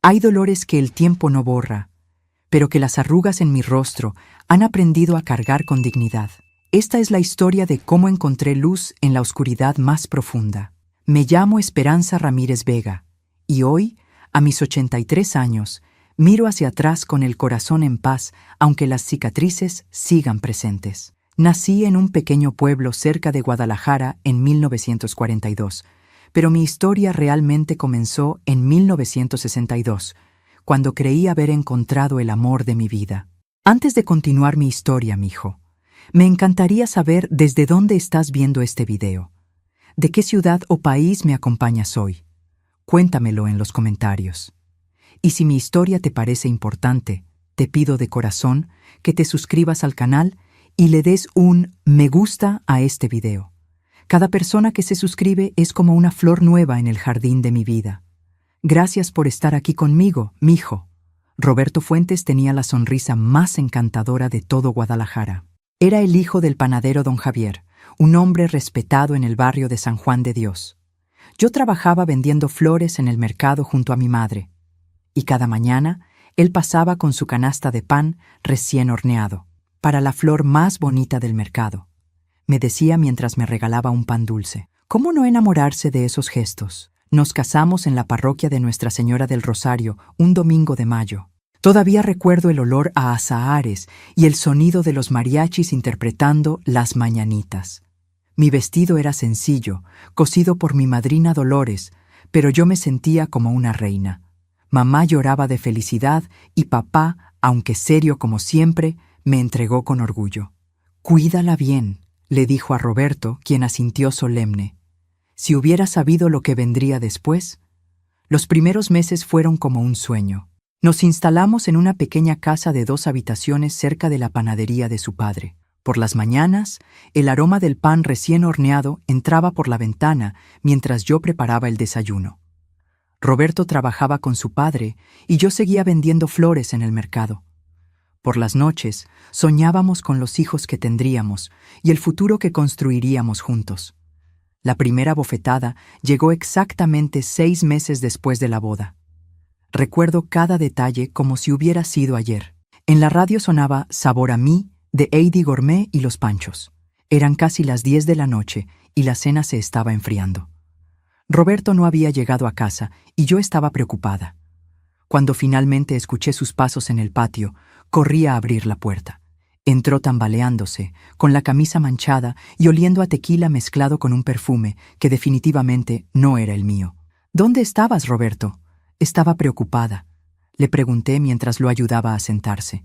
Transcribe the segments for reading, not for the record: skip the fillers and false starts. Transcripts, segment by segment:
Hay dolores que el tiempo no borra, pero que las arrugas en mi rostro han aprendido a cargar con dignidad. Esta es la historia de cómo encontré luz en la oscuridad más profunda. Me llamo Esperanza Ramírez Vega, y hoy, a mis 83 años, miro hacia atrás con el corazón en paz, aunque las cicatrices sigan presentes. Nací en un pequeño pueblo cerca de Guadalajara en 1942, pero mi historia realmente comenzó en 1962, cuando creí haber encontrado el amor de mi vida. Antes de continuar mi historia, mijo, me encantaría saber desde dónde estás viendo este video. ¿De qué ciudad o país me acompañas hoy? Cuéntamelo en los comentarios. Y si mi historia te parece importante, te pido de corazón que te suscribas al canal y le des un me gusta a este video. Cada persona que se suscribe es como una flor nueva en el jardín de mi vida. Gracias por estar aquí conmigo, mijo. Roberto Fuentes tenía la sonrisa más encantadora de todo Guadalajara. Era el hijo del panadero don Javier, un hombre respetado en el barrio de San Juan de Dios. Yo trabajaba vendiendo flores en el mercado junto a mi madre, y cada mañana él pasaba con su canasta de pan recién horneado, para la flor más bonita del mercado. Me decía mientras me regalaba un pan dulce. ¿Cómo no enamorarse de esos gestos? Nos casamos en la parroquia de Nuestra Señora del Rosario un domingo de mayo. Todavía recuerdo el olor a azahares y el sonido de los mariachis interpretando Las Mañanitas. Mi vestido era sencillo, cosido por mi madrina Dolores, pero yo me sentía como una reina. Mamá lloraba de felicidad y papá, aunque serio como siempre, me entregó con orgullo. «Cuídala bien», le dijo a Roberto, quien asintió solemne. Si hubiera sabido lo que vendría después. Los primeros meses fueron como un sueño. Nos instalamos en una pequeña casa de 2 habitaciones cerca de la panadería de su padre. Por las mañanas, el aroma del pan recién horneado entraba por la ventana mientras yo preparaba el desayuno. Roberto trabajaba con su padre y yo seguía vendiendo flores en el mercado. Por las noches, soñábamos con los hijos que tendríamos y el futuro que construiríamos juntos. La primera bofetada llegó exactamente 6 meses después de la boda. Recuerdo cada detalle como si hubiera sido ayer. En la radio sonaba Sabor a mí, de Eddie Gourmet y Los Panchos. Eran casi las 10 de la noche y la cena se estaba enfriando. Roberto no había llegado a casa y yo estaba preocupada. Cuando finalmente escuché sus pasos en el patio, corrí a abrir la puerta. Entró tambaleándose, con la camisa manchada y oliendo a tequila mezclado con un perfume que definitivamente no era el mío. «¿Dónde estabas, Roberto?» Estaba preocupada. Le pregunté mientras lo ayudaba a sentarse.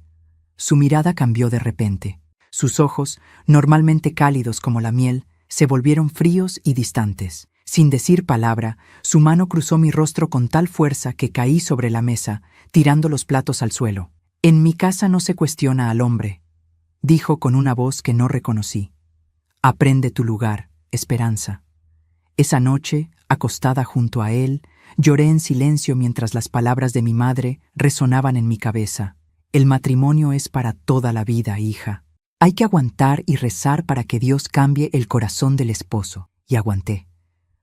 Su mirada cambió de repente. Sus ojos, normalmente cálidos como la miel, se volvieron fríos y distantes. Sin decir palabra, su mano cruzó mi rostro con tal fuerza que caí sobre la mesa, tirando los platos al suelo. «En mi casa no se cuestiona al hombre», dijo con una voz que no reconocí. «Aprende tu lugar, Esperanza». Esa noche, acostada junto a él, lloré en silencio mientras las palabras de mi madre resonaban en mi cabeza. «El matrimonio es para toda la vida, hija. Hay que aguantar y rezar para que Dios cambie el corazón del esposo». Y aguanté.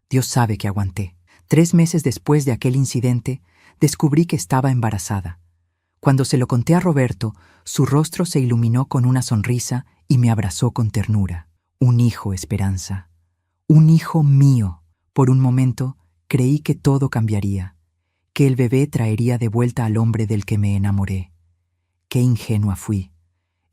Dios sabe que aguanté. 3 meses después de aquel incidente, descubrí que estaba embarazada. Cuando se lo conté a Roberto, su rostro se iluminó con una sonrisa y me abrazó con ternura. «Un hijo, Esperanza. Un hijo mío». Por un momento, creí que todo cambiaría, que el bebé traería de vuelta al hombre del que me enamoré. Qué ingenua fui.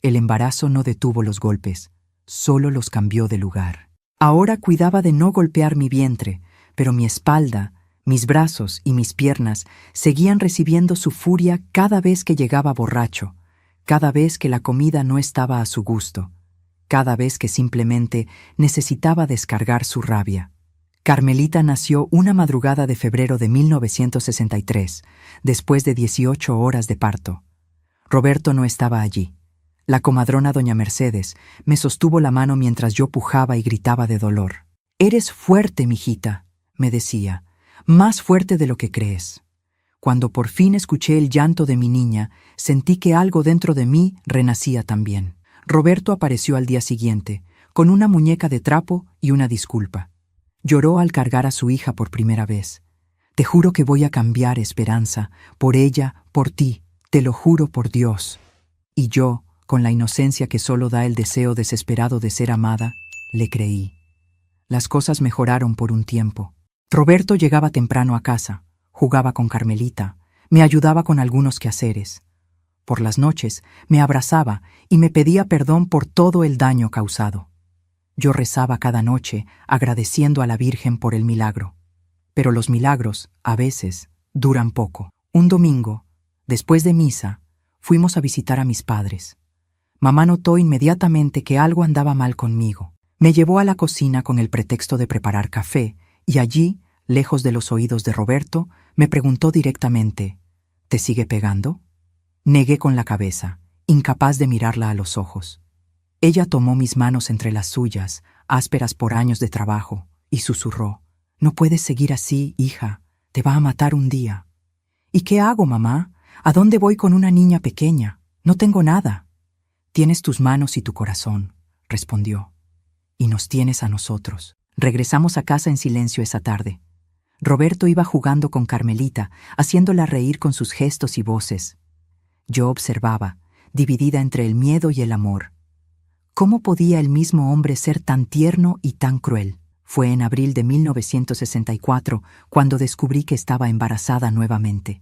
El embarazo no detuvo los golpes, solo los cambió de lugar. Ahora cuidaba de no golpear mi vientre, pero mi espalda, mis brazos y mis piernas seguían recibiendo su furia cada vez que llegaba borracho, cada vez que la comida no estaba a su gusto, cada vez que simplemente necesitaba descargar su rabia. Carmelita nació una madrugada de febrero de 1963, después de 18 horas de parto. Roberto no estaba allí. La comadrona doña Mercedes me sostuvo la mano mientras yo pujaba y gritaba de dolor. «Eres fuerte, mijita», me decía, «más fuerte de lo que crees». Cuando por fin escuché el llanto de mi niña, sentí que algo dentro de mí renacía también. Roberto apareció al día siguiente, con una muñeca de trapo y una disculpa. Lloró al cargar a su hija por primera vez. Te juro que voy a cambiar, Esperanza, por ella, por ti, te lo juro por Dios. Y yo, con la inocencia que solo da el deseo desesperado de ser amada, le creí. Las cosas mejoraron por un tiempo. Roberto llegaba temprano a casa, jugaba con Carmelita, me ayudaba con algunos quehaceres. Por las noches me abrazaba y me pedía perdón por todo el daño causado. Yo rezaba cada noche agradeciendo a la Virgen por el milagro. Pero los milagros, a veces, duran poco. Un domingo, después de misa, fuimos a visitar a mis padres. Mamá notó inmediatamente que algo andaba mal conmigo. Me llevó a la cocina con el pretexto de preparar café y allí, lejos de los oídos de Roberto, me preguntó directamente, ¿te sigue pegando? Negué con la cabeza, incapaz de mirarla a los ojos. Ella tomó mis manos entre las suyas, ásperas por años de trabajo, y susurró, «No puedes seguir así, hija, te va a matar un día». «¿Y qué hago, mamá? ¿A dónde voy con una niña pequeña? No tengo nada». «Tienes tus manos y tu corazón», respondió. «Y nos tienes a nosotros». Regresamos a casa en silencio esa tarde. Roberto iba jugando con Carmelita, haciéndola reír con sus gestos y voces. Yo observaba, dividida entre el miedo y el amor. ¿Cómo podía el mismo hombre ser tan tierno y tan cruel? Fue en abril de 1964 cuando descubrí que estaba embarazada nuevamente.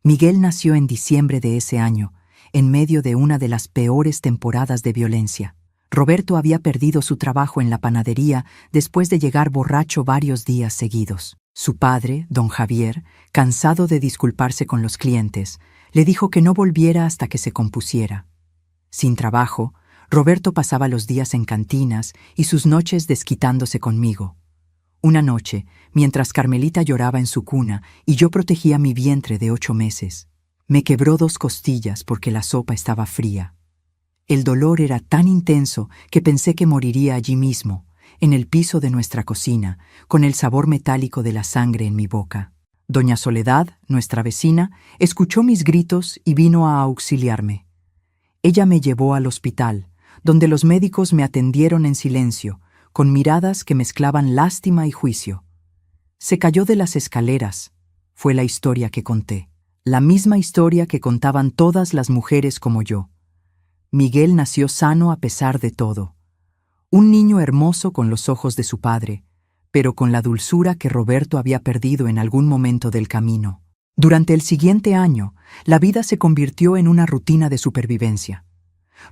Miguel nació en diciembre de ese año, en medio de una de las peores temporadas de violencia. Roberto había perdido su trabajo en la panadería después de llegar borracho varios días seguidos. Su padre, don Javier, cansado de disculparse con los clientes, le dijo que no volviera hasta que se compusiera. Sin trabajo, Roberto pasaba los días en cantinas y sus noches desquitándose conmigo. Una noche, mientras Carmelita lloraba en su cuna y yo protegía mi vientre de 8 meses, me quebró 2 costillas porque la sopa estaba fría. El dolor era tan intenso que pensé que moriría allí mismo, en el piso de nuestra cocina, con el sabor metálico de la sangre en mi boca. Doña Soledad, nuestra vecina, escuchó mis gritos y vino a auxiliarme. Ella me llevó al hospital, donde los médicos me atendieron en silencio, con miradas que mezclaban lástima y juicio. Se cayó de las escaleras, fue la historia que conté. La misma historia que contaban todas las mujeres como yo. Miguel nació sano a pesar de todo. Un niño hermoso con los ojos de su padre, pero con la dulzura que Roberto había perdido en algún momento del camino. Durante el siguiente año, la vida se convirtió en una rutina de supervivencia.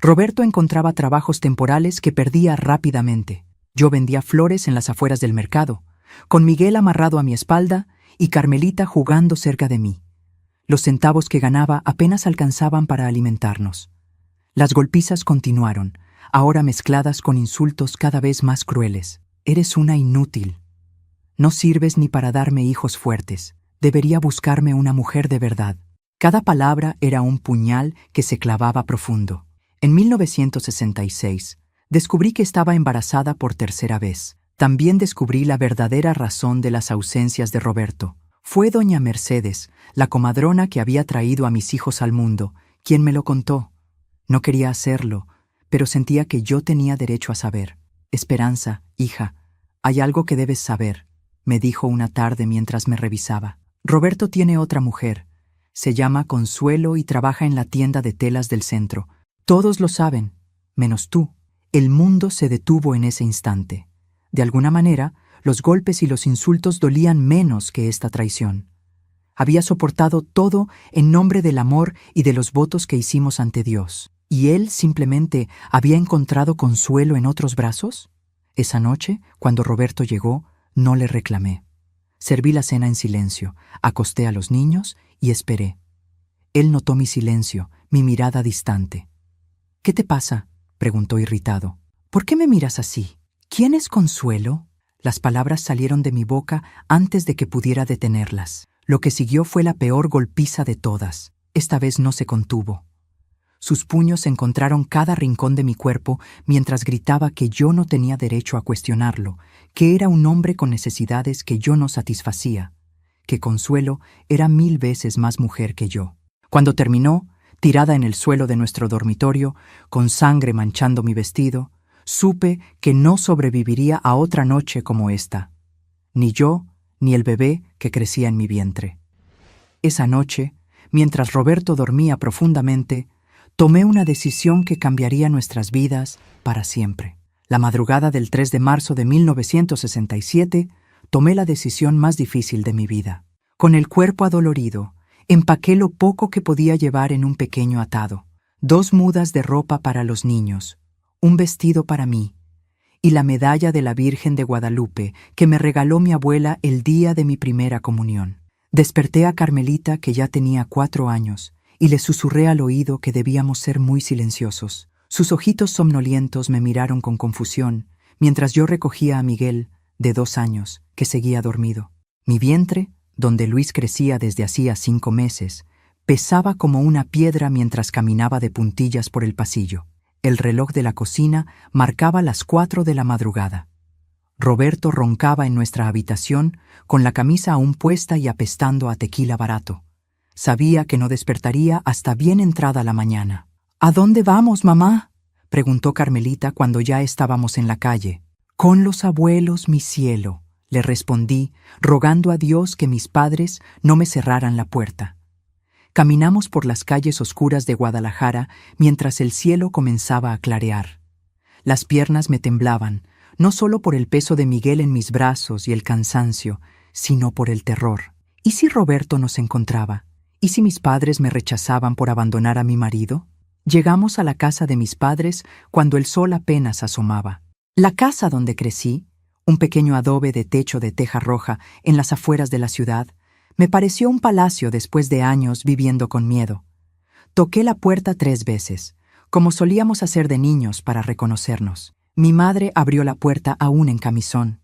Roberto encontraba trabajos temporales que perdía rápidamente. Yo vendía flores en las afueras del mercado, con Miguel amarrado a mi espalda y Carmelita jugando cerca de mí. Los centavos que ganaba apenas alcanzaban para alimentarnos. Las golpizas continuaron, ahora mezcladas con insultos cada vez más crueles. «Eres una inútil. No sirves ni para darme hijos fuertes. Debería buscarme una mujer de verdad». Cada palabra era un puñal que se clavaba profundo. En 1966, descubrí que estaba embarazada por tercera vez. También descubrí la verdadera razón de las ausencias de Roberto. Fue doña Mercedes, la comadrona que había traído a mis hijos al mundo, quien me lo contó. No quería hacerlo, pero sentía que yo tenía derecho a saber. «Esperanza, hija, hay algo que debes saber», me dijo una tarde mientras me revisaba. «Roberto tiene otra mujer. Se llama Consuelo y trabaja en la tienda de telas del centro. Todos lo saben, menos tú». El mundo se detuvo en ese instante. De alguna manera, los golpes y los insultos dolían menos que esta traición. Había soportado todo en nombre del amor y de los votos que hicimos ante Dios. ¿Y él simplemente había encontrado consuelo en otros brazos? Esa noche, cuando Roberto llegó, no le reclamé. Serví la cena en silencio, acosté a los niños y esperé. Él notó mi silencio, mi mirada distante. «¿Qué te pasa?», preguntó irritado. «¿Por qué me miras así? ¿Quién es Consuelo?». Las palabras salieron de mi boca antes de que pudiera detenerlas. Lo que siguió fue la peor golpiza de todas. Esta vez no se contuvo. Sus puños encontraron cada rincón de mi cuerpo mientras gritaba que yo no tenía derecho a cuestionarlo, que era un hombre con necesidades que yo no satisfacía, que Consuelo era 1000 veces más mujer que yo. Cuando terminó, tirada en el suelo de nuestro dormitorio, con sangre manchando mi vestido, supe que no sobreviviría a otra noche como esta. Ni yo, ni el bebé que crecía en mi vientre. Esa noche, mientras Roberto dormía profundamente, tomé una decisión que cambiaría nuestras vidas para siempre. La madrugada del 3 de marzo de 1967, tomé la decisión más difícil de mi vida. Con el cuerpo adolorido, empaqué lo poco que podía llevar en un pequeño atado: 2 mudas de ropa para los niños, un vestido para mí y la medalla de la Virgen de Guadalupe que me regaló mi abuela el día de mi primera comunión. Desperté a Carmelita, que ya tenía 4 años, y le susurré al oído que debíamos ser muy silenciosos. Sus ojitos somnolientos me miraron con confusión, mientras yo recogía a Miguel, de 2 años, que seguía dormido. Mi vientre, donde Luis crecía desde hacía 5 meses, pesaba como una piedra mientras caminaba de puntillas por el pasillo. El reloj de la cocina marcaba las 4 de la madrugada. Roberto roncaba en nuestra habitación, con la camisa aún puesta y apestando a tequila barato. Sabía que no despertaría hasta bien entrada la mañana. «¿A dónde vamos, mamá?», preguntó Carmelita cuando ya estábamos en la calle. «Con los abuelos, mi cielo», le respondí, rogando a Dios que mis padres no me cerraran la puerta. Caminamos por las calles oscuras de Guadalajara mientras el cielo comenzaba a clarear. Las piernas me temblaban, no solo por el peso de Miguel en mis brazos y el cansancio, sino por el terror. ¿Y si Roberto nos encontraba? ¿Y si mis padres me rechazaban por abandonar a mi marido? Llegamos a la casa de mis padres cuando el sol apenas asomaba. La casa donde crecí, un pequeño adobe de techo de teja roja en las afueras de la ciudad, me pareció un palacio después de años viviendo con miedo. Toqué la puerta 3 veces, como solíamos hacer de niños para reconocernos. Mi madre abrió la puerta aún en camisón.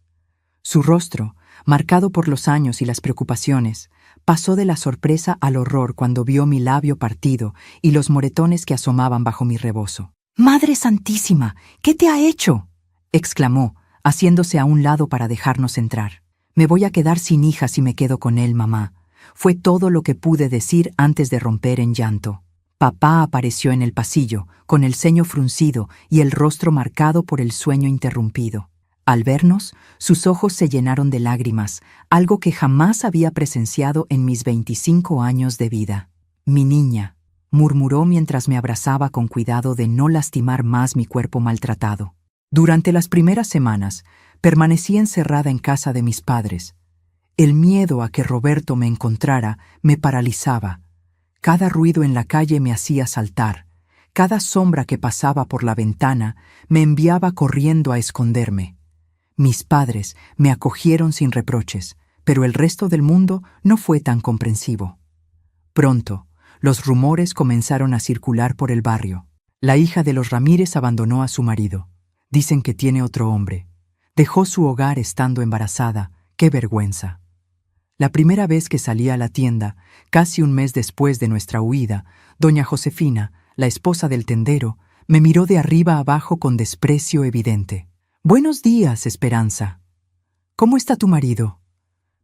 Su rostro, marcado por los años y las preocupaciones, pasó de la sorpresa al horror cuando vio mi labio partido y los moretones que asomaban bajo mi rebozo. «¡Madre Santísima! ¿Qué te ha hecho?», exclamó, haciéndose a un lado para dejarnos entrar. «Me voy a quedar sin hija si me quedo con él, mamá», fue todo lo que pude decir antes de romper en llanto. Papá apareció en el pasillo, con el ceño fruncido y el rostro marcado por el sueño interrumpido. Al vernos, sus ojos se llenaron de lágrimas, algo que jamás había presenciado en mis 25 años de vida. «Mi niña», murmuró mientras me abrazaba con cuidado de no lastimar más mi cuerpo maltratado. Durante las primeras semanas, permanecí encerrada en casa de mis padres. El miedo a que Roberto me encontrara me paralizaba. Cada ruido en la calle me hacía saltar. Cada sombra que pasaba por la ventana me enviaba corriendo a esconderme. Mis padres me acogieron sin reproches, pero el resto del mundo no fue tan comprensivo. Pronto, los rumores comenzaron a circular por el barrio. La hija de los Ramírez abandonó a su marido. Dicen que tiene otro hombre. Dejó su hogar estando embarazada. ¡Qué vergüenza! La primera vez que salí a la tienda, casi un mes después de nuestra huida, doña Josefina, la esposa del tendero, me miró de arriba abajo con desprecio evidente. «Buenos días, Esperanza. ¿Cómo está tu marido?»,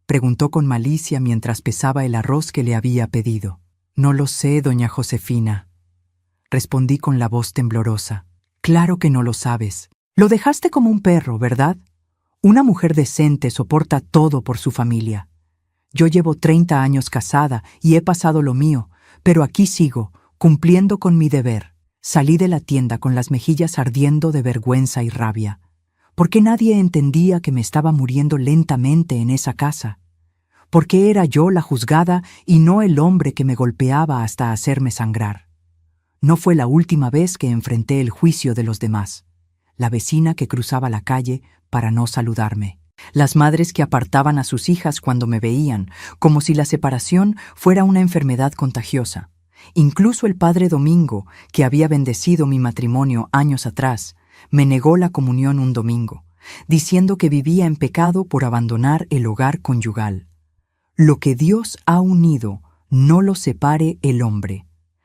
preguntó con malicia mientras pesaba el arroz que le había pedido. «No lo sé, doña Josefina», respondí con la voz temblorosa. «Claro que no lo sabes. Lo dejaste como un perro, ¿verdad? Una mujer decente soporta todo por su familia. Yo llevo 30 años casada y he pasado lo mío, pero aquí sigo, cumpliendo con mi deber». Salí de la tienda con las mejillas ardiendo de vergüenza y rabia. ¿Por qué nadie entendía que me estaba muriendo lentamente en esa casa? ¿Por qué era yo la juzgada y no el hombre que me golpeaba hasta hacerme sangrar? No fue la última vez que enfrenté el juicio de los demás. La vecina que cruzaba la calle para no saludarme. Las madres que apartaban a sus hijas cuando me veían, como si la separación fuera una enfermedad contagiosa. Incluso el padre Domingo, que había bendecido mi matrimonio años atrás, me negó la comunión un domingo, diciendo que vivía en pecado por abandonar el hogar conyugal. «Lo que Dios ha unido, no lo separe el hombre»,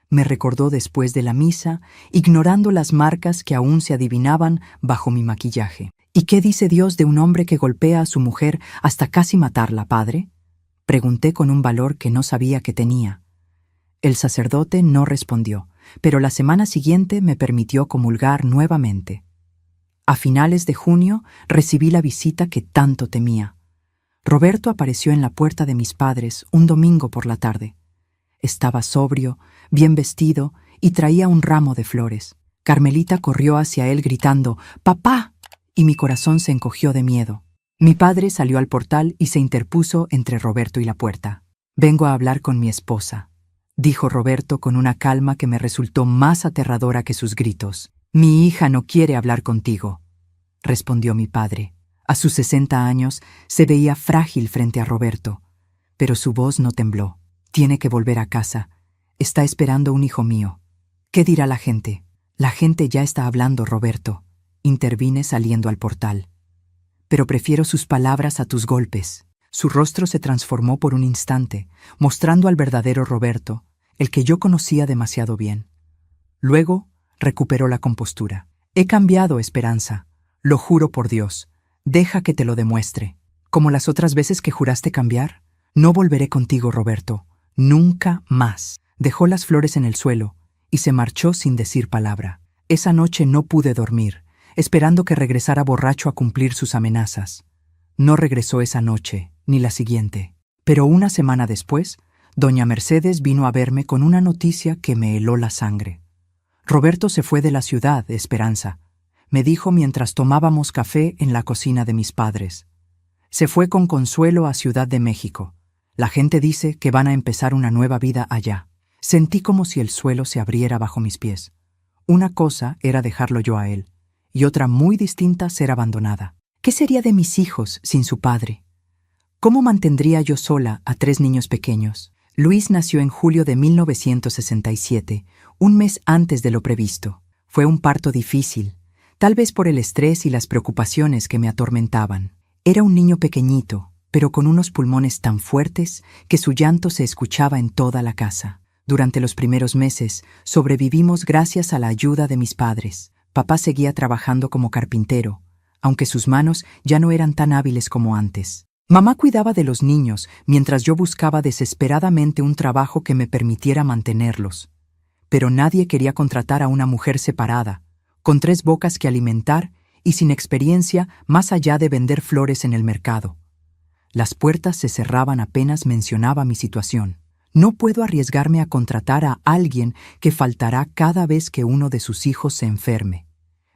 me recordó después de la misa, ignorando las marcas que aún se adivinaban bajo mi maquillaje. «¿Y qué dice Dios de un hombre que golpea a su mujer hasta casi matarla, padre?», pregunté con un valor que no sabía que tenía. El sacerdote no respondió, pero la semana siguiente me permitió comulgar nuevamente. A finales de junio recibí la visita que tanto temía. Roberto apareció en la puerta de mis padres un domingo por la tarde. Estaba sobrio, bien vestido y traía un ramo de flores. Carmelita corrió hacia él gritando «¡Papá!» y mi corazón se encogió de miedo. Mi padre salió al portal y se interpuso entre Roberto y la puerta. «Vengo a hablar con mi esposa», dijo Roberto con una calma que me resultó más aterradora que sus gritos. «Mi hija no quiere hablar contigo», respondió mi padre. A sus 60 años se veía frágil frente a Roberto, pero su voz no tembló. «Tiene que volver a casa. Está esperando un hijo mío». «¿Qué dirá la gente?» «La gente ya está hablando, Roberto», intervine saliendo al portal. «Pero prefiero sus palabras a tus golpes». Su rostro se transformó por un instante, mostrando al verdadero Roberto, el que yo conocía demasiado bien. Luego recuperó la compostura. «He cambiado, Esperanza. Lo juro por Dios. Deja que te lo demuestre. Como las otras veces que juraste cambiar, no volveré contigo, Roberto. Nunca más». Dejó las flores en el suelo y se marchó sin decir palabra. Esa noche no pude dormir, esperando que regresara borracho a cumplir sus amenazas. No regresó esa noche, ni la siguiente. Pero una semana después, doña Mercedes vino a verme con una noticia que me heló la sangre. «Roberto se fue de la ciudad, Esperanza», me dijo mientras tomábamos café en la cocina de mis padres. «Se fue con Consuelo a Ciudad de México. La gente dice que van a empezar una nueva vida allá». Sentí como si el suelo se abriera bajo mis pies. Una cosa era dejarlo yo a él, y otra muy distinta ser abandonada. ¿Qué sería de mis hijos sin su padre? ¿Cómo mantendría yo sola a 3 niños pequeños? Luis nació en julio de 1967, un mes antes de lo previsto. Fue un parto difícil, tal vez por el estrés y las preocupaciones que me atormentaban. Era un niño pequeñito, pero con unos pulmones tan fuertes que su llanto se escuchaba en toda la casa. Durante los primeros meses sobrevivimos gracias a la ayuda de mis padres. Papá seguía trabajando como carpintero, aunque sus manos ya no eran tan hábiles como antes. Mamá cuidaba de los niños mientras yo buscaba desesperadamente un trabajo que me permitiera mantenerlos. Pero nadie quería contratar a una mujer separada, con 3 bocas que alimentar y sin experiencia más allá de vender flores en el mercado. Las puertas se cerraban apenas mencionaba mi situación. «No puedo arriesgarme a contratar a alguien que faltará cada vez que uno de sus hijos se enferme»,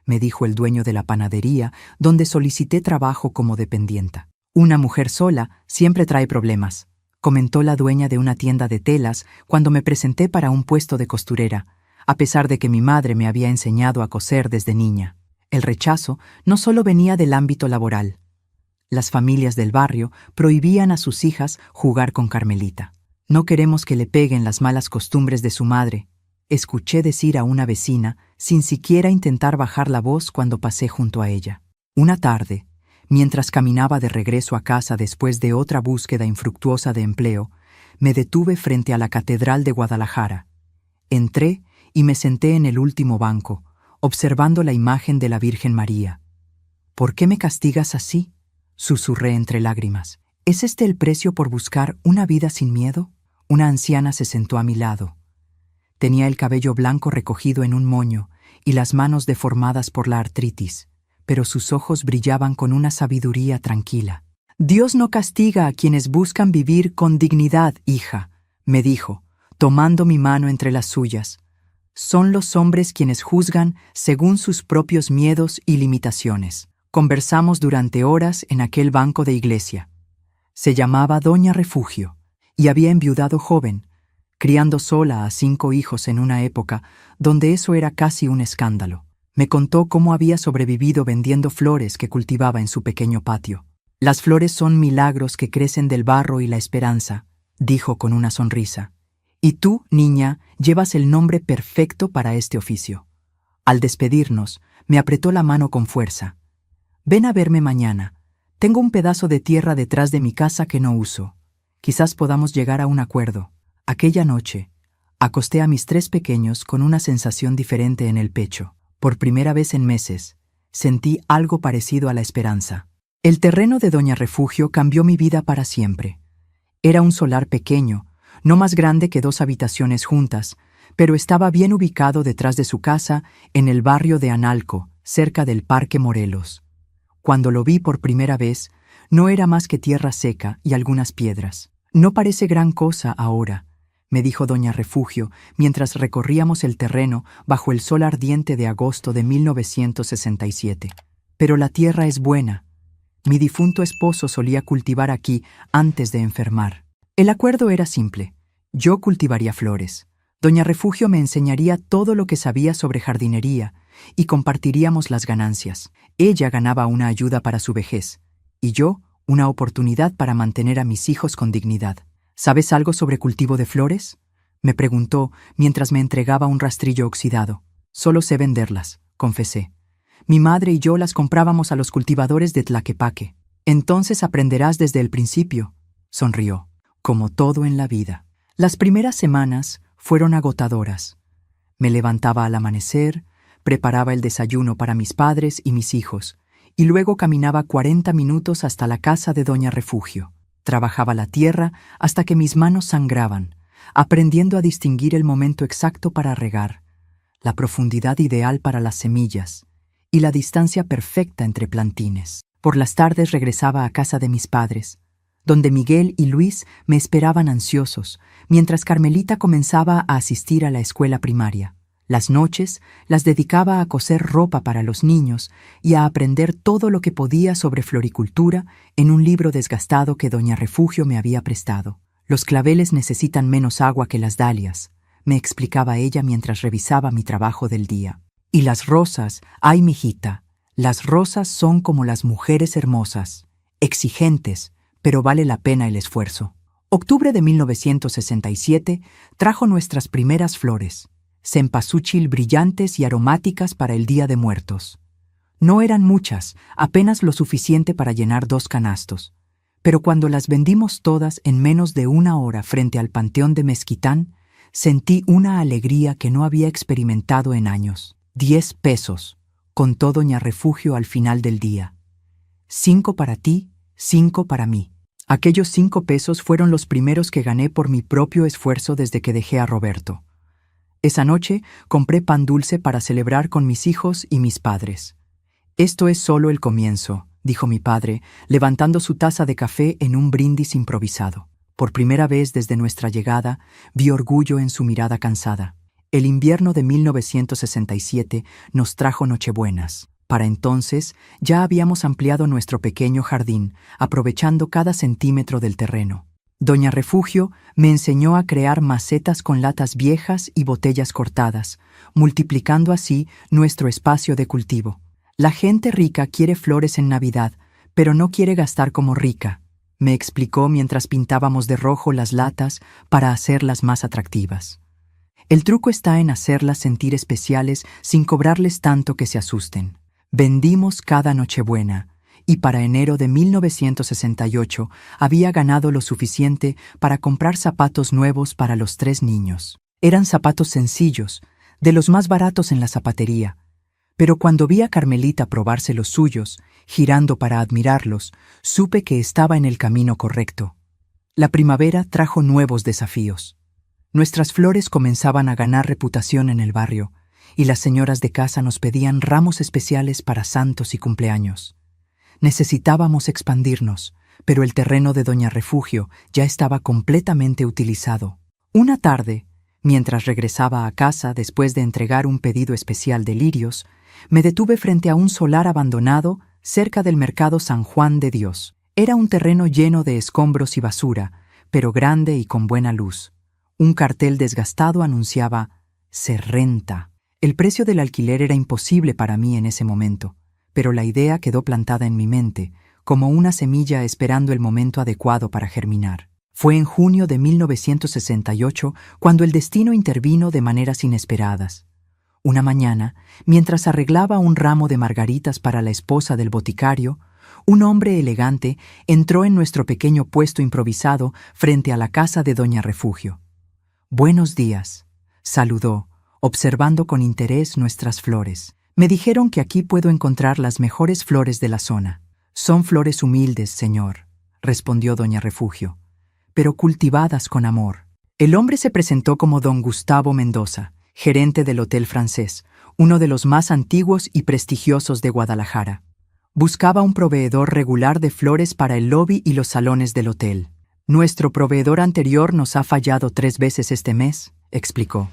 me dijo el dueño de la panadería donde solicité trabajo como dependienta. «Una mujer sola siempre trae problemas», comentó la dueña de una tienda de telas cuando me presenté para un puesto de costurera, a pesar de que mi madre me había enseñado a coser desde niña. El rechazo no solo venía del ámbito laboral. Las familias del barrio prohibían a sus hijas jugar con Carmelita. «No queremos que le peguen las malas costumbres de su madre», escuché decir a una vecina sin siquiera intentar bajar la voz cuando pasé junto a ella. Una tarde, mientras caminaba de regreso a casa después de otra búsqueda infructuosa de empleo, me detuve frente a la Catedral de Guadalajara. Entré y me senté en el último banco, observando la imagen de la Virgen María. «¿Por qué me castigas así?», susurré entre lágrimas. «¿Es este el precio por buscar una vida sin miedo?». Una anciana se sentó a mi lado. Tenía el cabello blanco recogido en un moño y las manos deformadas por la artritis, pero sus ojos brillaban con una sabiduría tranquila. «Dios no castiga a quienes buscan vivir con dignidad, hija», me dijo, tomando mi mano entre las suyas. «Son los hombres quienes juzgan según sus propios miedos y limitaciones». Conversamos durante horas en aquel banco de iglesia. Se llamaba Doña Refugio y había enviudado joven, criando sola a 5 hijos en una época donde eso era casi un escándalo. Me contó cómo había sobrevivido vendiendo flores que cultivaba en su pequeño patio. «Las flores son milagros que crecen del barro y la esperanza», dijo con una sonrisa. «Y tú, niña, llevas el nombre perfecto para este oficio». Al despedirnos, me apretó la mano con fuerza. «Ven a verme mañana. Tengo un pedazo de tierra detrás de mi casa que no uso. Quizás podamos llegar a un acuerdo». Aquella noche, acosté a mis 3 pequeños con una sensación diferente en el pecho. Por primera vez en meses, sentí algo parecido a la esperanza. El terreno de Doña Refugio cambió mi vida para siempre. Era un solar pequeño, no más grande que 2 habitaciones juntas, pero estaba bien ubicado detrás de su casa en el barrio de Analco, cerca del Parque Morelos. Cuando lo vi por primera vez, No era más que tierra seca y algunas piedras. «No parece gran cosa ahora», me dijo doña Refugio mientras recorríamos el terreno bajo el sol ardiente de agosto de 1967. «Pero la tierra es buena. Mi difunto esposo solía cultivar aquí antes de enfermar. El acuerdo era simple. Yo cultivaría flores. Doña Refugio me enseñaría todo lo que sabía sobre jardinería y compartiríamos las ganancias. Ella ganaba una ayuda para su vejez y yo una oportunidad para mantener a mis hijos con dignidad. «¿Sabes algo sobre cultivo de flores?», me preguntó mientras me entregaba un rastrillo oxidado. «Solo sé venderlas», confesé. «Mi madre y yo las comprábamos a los cultivadores de Tlaquepaque». «Entonces aprenderás desde el principio», sonrió. «Como todo en la vida». Las primeras semanas fueron agotadoras. Me levantaba al amanecer, preparaba el desayuno para mis padres y mis hijos, y luego caminaba 40 minutos hasta la casa de doña Refugio. Trabajaba la tierra hasta que mis manos sangraban, aprendiendo a distinguir el momento exacto para regar, la profundidad ideal para las semillas y la distancia perfecta entre plantines. Por las tardes regresaba a casa de mis padres, donde Miguel y Luis me esperaban ansiosos, mientras Carmelita comenzaba a asistir a la escuela primaria. Las noches las dedicaba a coser ropa para los niños y a aprender todo lo que podía sobre floricultura en un libro desgastado que doña Refugio me había prestado. «Los claveles necesitan menos agua que las dalias», me explicaba ella mientras revisaba mi trabajo del día. «Y las rosas, ay mijita, las rosas son como las mujeres hermosas, exigentes, pero vale la pena el esfuerzo». Octubre de 1967 trajo nuestras primeras flores, cempasúchil brillantes y aromáticas para el Día de Muertos. No eran muchas, apenas lo suficiente para llenar 2 canastos, pero cuando las vendimos todas en menos de 1 hora frente al Panteón de Mezquitán, sentí una alegría que no había experimentado en años. 10 pesos, contó doña Refugio al final del día. 5 para ti, 5 para mí. Aquellos 5 pesos fueron los primeros que gané por mi propio esfuerzo desde que dejé a Roberto. Esa noche compré pan dulce para celebrar con mis hijos y mis padres. «Esto es solo el comienzo», dijo mi padre, levantando su taza de café en un brindis improvisado. Por primera vez desde nuestra llegada, vi orgullo en su mirada cansada. El invierno de 1967 nos trajo nochebuenas. Para entonces, ya habíamos ampliado nuestro pequeño jardín, aprovechando cada centímetro del terreno. Doña Refugio me enseñó a crear macetas con latas viejas y botellas cortadas, multiplicando así nuestro espacio de cultivo. «La gente rica quiere flores en Navidad, pero no quiere gastar como rica», me explicó mientras pintábamos de rojo las latas para hacerlas más atractivas. «El truco está en hacerlas sentir especiales sin cobrarles tanto que se asusten». Vendimos cada Nochebuena, y para enero de 1968 había ganado lo suficiente para comprar zapatos nuevos para los 3 niños. Eran zapatos sencillos, de los más baratos en la zapatería, pero cuando vi a Carmelita probarse los suyos, girando para admirarlos, supe que estaba en el camino correcto. La primavera trajo nuevos desafíos. Nuestras flores comenzaban a ganar reputación en el barrio, y las señoras de casa nos pedían ramos especiales para santos y cumpleaños. Necesitábamos expandirnos, pero el terreno de doña Refugio ya estaba completamente utilizado. Una tarde, mientras regresaba a casa después de entregar un pedido especial de lirios, me detuve frente a un solar abandonado cerca del mercado San Juan de Dios. Era un terreno lleno de escombros y basura, pero grande y con buena luz. Un cartel desgastado anunciaba «Se renta». El precio del alquiler era imposible para mí en ese momento, pero la idea quedó plantada en mi mente, como una semilla esperando el momento adecuado para germinar. Fue en junio de 1968 cuando el destino intervino de maneras inesperadas. Una mañana, mientras arreglaba un ramo de margaritas para la esposa del boticario, un hombre elegante entró en nuestro pequeño puesto improvisado frente a la casa de doña Refugio. «Buenos días», saludó, observando con interés nuestras flores. «Me dijeron que aquí puedo encontrar las mejores flores de la zona». «Son flores humildes, señor», respondió doña Refugio, «pero cultivadas con amor». El hombre se presentó como don Gustavo Mendoza, gerente del Hotel Francés, uno de los más antiguos y prestigiosos de Guadalajara. Buscaba un proveedor regular de flores para el lobby y los salones del hotel. Nuestro proveedor anterior nos ha fallado 3 veces este mes, explicó.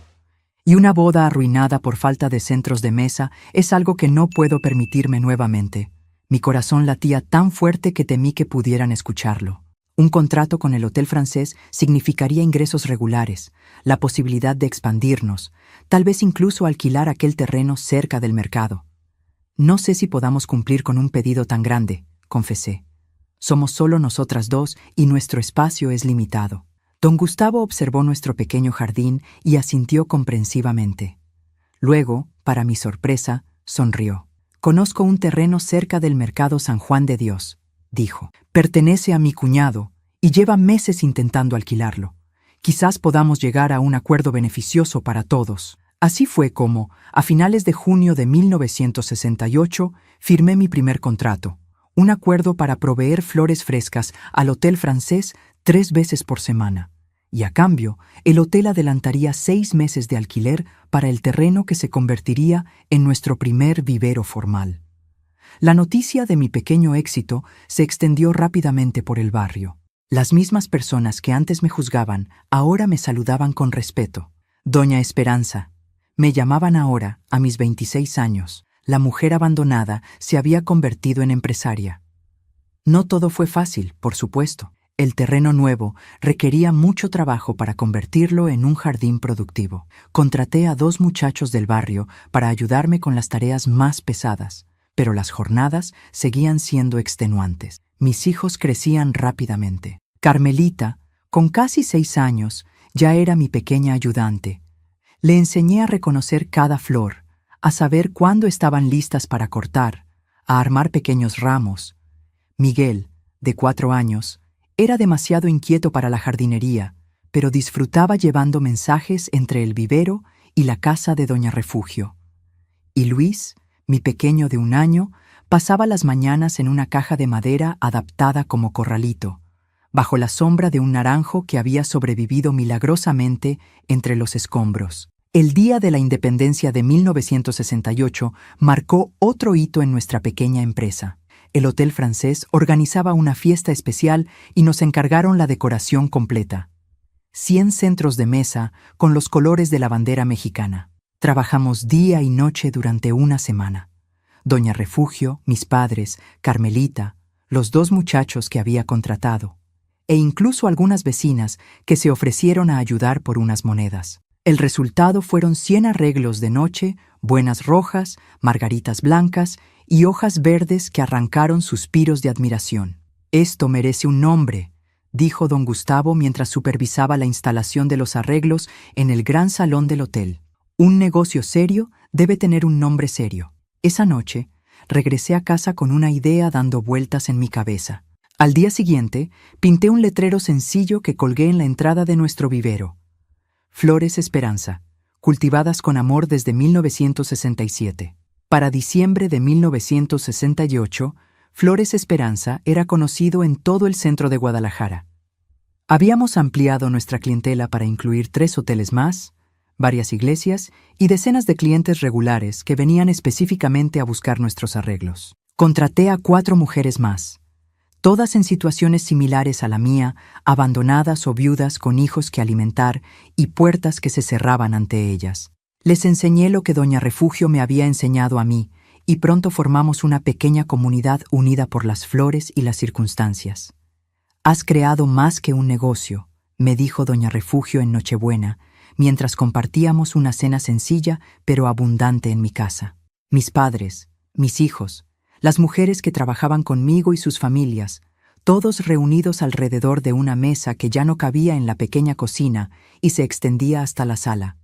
Y una boda arruinada por falta de centros de mesa es algo que no puedo permitirme nuevamente. Mi corazón latía tan fuerte que temí que pudieran escucharlo. Un contrato con el Hotel Francés significaría ingresos regulares, la posibilidad de expandirnos, tal vez incluso alquilar aquel terreno cerca del mercado. No sé si podamos cumplir con un pedido tan grande, confesé. Somos solo nosotras dos y nuestro espacio es limitado. Don Gustavo observó nuestro pequeño jardín y asintió comprensivamente. Luego, para mi sorpresa, sonrió. Conozco un terreno cerca del mercado San Juan de Dios, dijo. Pertenece a mi cuñado y lleva meses intentando alquilarlo. Quizás podamos llegar a un acuerdo beneficioso para todos. Así fue como, a finales de junio de 1968, firmé mi primer contrato, un acuerdo para proveer flores frescas al Hotel Francés 3 veces por semana. Y a cambio, el hotel adelantaría 6 meses de alquiler para el terreno que se convertiría en nuestro primer vivero formal. La noticia de mi pequeño éxito se extendió rápidamente por el barrio. Las mismas personas que antes me juzgaban, ahora me saludaban con respeto. Doña Esperanza. Me llamaban ahora, a mis 26 años. La mujer abandonada se había convertido en empresaria. No todo fue fácil, por supuesto. El terreno nuevo requería mucho trabajo para convertirlo en un jardín productivo. Contraté a 2 muchachos del barrio para ayudarme con las tareas más pesadas, pero las jornadas seguían siendo extenuantes. Mis hijos crecían rápidamente. Carmelita, con casi 6 años, ya era mi pequeña ayudante. Le enseñé a reconocer cada flor, a saber cuándo estaban listas para cortar, a armar pequeños ramos. Miguel, de 4 años, era demasiado inquieto para la jardinería, pero disfrutaba llevando mensajes entre el vivero y la casa de Doña Refugio. Y Luis, mi pequeño de 1 año, pasaba las mañanas en una caja de madera adaptada como corralito, bajo la sombra de un naranjo que había sobrevivido milagrosamente entre los escombros. El día de la independencia de 1968 marcó otro hito en nuestra pequeña empresa. El Hotel Francés organizaba una fiesta especial y nos encargaron la decoración completa. 100 centros de mesa con los colores de la bandera mexicana. Trabajamos día y noche durante 1 semana. Doña Refugio, mis padres, Carmelita, los 2 muchachos que había contratado, e incluso algunas vecinas que se ofrecieron a ayudar por unas monedas. El resultado fueron 100 arreglos de noche, buenas rojas, margaritas blancas y hojas verdes que arrancaron suspiros de admiración. «Esto merece un nombre», dijo don Gustavo mientras supervisaba la instalación de los arreglos en el gran salón del hotel. «Un negocio serio debe tener un nombre serio». Esa noche, regresé a casa con una idea dando vueltas en mi cabeza. Al día siguiente, pinté un letrero sencillo que colgué en la entrada de nuestro vivero. Flores Esperanza, cultivadas con amor desde 1967. Para diciembre de 1968, Flores Esperanza era conocido en todo el centro de Guadalajara. Habíamos ampliado nuestra clientela para incluir 3 hoteles más, varias iglesias y decenas de clientes regulares que venían específicamente a buscar nuestros arreglos. Contraté a 4 mujeres más, todas en situaciones similares a la mía, abandonadas o viudas con hijos que alimentar y puertas que se cerraban ante ellas. Les enseñé lo que Doña Refugio me había enseñado a mí, y pronto formamos una pequeña comunidad unida por las flores y las circunstancias. «Has creado más que un negocio», me dijo Doña Refugio en Nochebuena, mientras compartíamos una cena sencilla pero abundante en mi casa. Mis padres, mis hijos, las mujeres que trabajaban conmigo y sus familias, todos reunidos alrededor de una mesa que ya no cabía en la pequeña cocina y se extendía hasta la sala.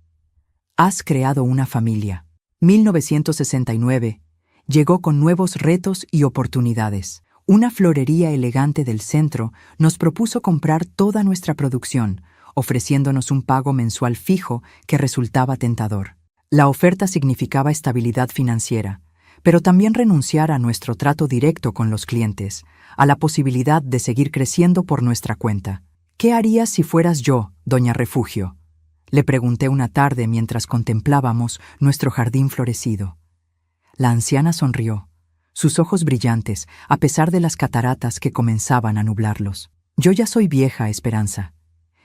«Has creado una familia». 1969 llegó con nuevos retos y oportunidades. Una florería elegante del centro nos propuso comprar toda nuestra producción, ofreciéndonos un pago mensual fijo que resultaba tentador. La oferta significaba estabilidad financiera, pero también renunciar a nuestro trato directo con los clientes, a la posibilidad de seguir creciendo por nuestra cuenta. «¿Qué harías si fueras yo, Doña Refugio?», le pregunté una tarde mientras contemplábamos nuestro jardín florecido. La anciana sonrió. sus ojos brillantes, a pesar de las cataratas que comenzaban a nublarlos. Yo ya soy vieja, Esperanza.